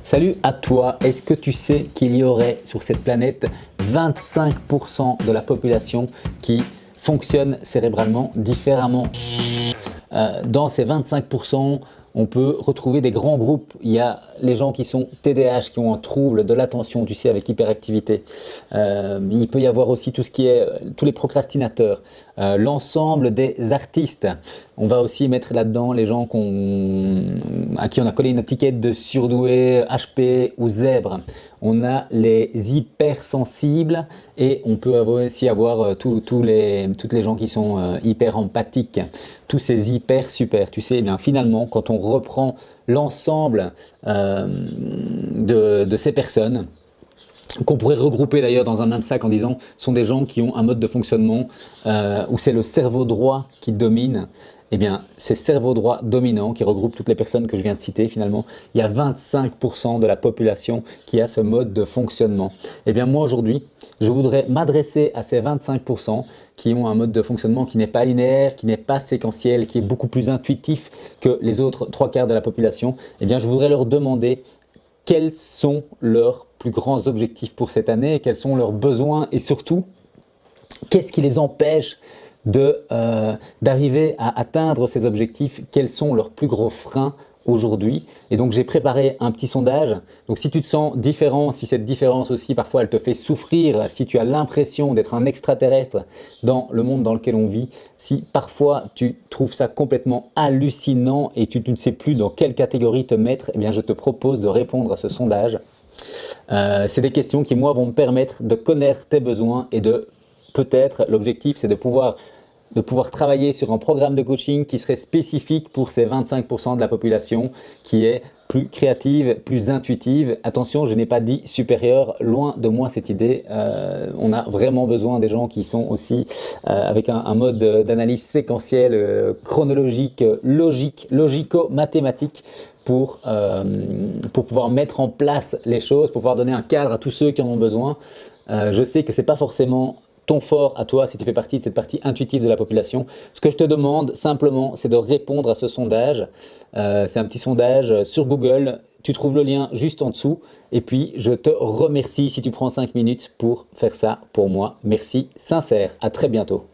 Salut à toi, est-ce que tu sais qu'il y aurait sur cette planète 25% de la population qui fonctionne cérébralement différemment? Dans ces 25%, on peut retrouver des grands groupes. Il y a les gens qui sont TDAH, qui ont un trouble de l'attention, tu sais, avec hyperactivité. Il peut y avoir aussi tout ce qui est tous les procrastinateurs, l'ensemble des artistes. On va aussi mettre là-dedans les gens à qui on a collé une étiquette de surdoué, HP ou zèbre. On a les hypersensibles et on peut aussi avoir toutes les gens qui sont hyper empathiques. Tous ces hyper super, tu sais, eh bien finalement quand on reprend l'ensemble de ces personnes, qu'on pourrait regrouper d'ailleurs dans un même sac en disant sont des gens qui ont un mode de fonctionnement où c'est le cerveau droit qui domine. Eh bien, ces cerveaux droits dominants qui regroupent toutes les personnes que je viens de citer, finalement, il y a 25% de la population qui a ce mode de fonctionnement. Eh bien, moi aujourd'hui, je voudrais m'adresser à ces 25% qui ont un mode de fonctionnement qui n'est pas linéaire, qui n'est pas séquentiel, qui est beaucoup plus intuitif que les autres 3/4 de la population. Eh bien, je voudrais leur demander quels sont leurs plus grands objectifs pour cette année, quels sont leurs besoins et surtout, qu'est-ce qui les empêche d'arriver à atteindre ces objectifs, quels sont leurs plus gros freins aujourd'hui. Et donc j'ai préparé un petit sondage. Donc si tu te sens différent, si cette différence aussi parfois elle te fait souffrir, si tu as l'impression d'être un extraterrestre dans le monde dans lequel on vit, si parfois tu trouves ça complètement hallucinant et tu ne sais plus dans quelle catégorie te mettre, eh bien je te propose de répondre à ce sondage. C'est des questions qui moi vont me permettre de connaître tes besoins et de peut-être l'objectif c'est de pouvoir travailler sur un programme de coaching qui serait spécifique pour ces 25% de la population qui est plus créative, plus intuitive. Attention, je n'ai pas dit supérieur, loin de moi cette idée. On a vraiment besoin des gens qui sont aussi avec un mode d'analyse séquentielle, chronologique, logique, logico-mathématique pour pouvoir mettre en place les choses, pour pouvoir donner un cadre à tous ceux qui en ont besoin. Je sais que ce n'est pas forcément ton fort à toi si tu fais partie de cette partie intuitive de la population. Ce que je te demande simplement, c'est de répondre à ce sondage. C'est un petit sondage sur Google. Tu trouves le lien juste en dessous. Et puis, je te remercie si tu prends 5 minutes pour faire ça pour moi. Merci sincère. À très bientôt.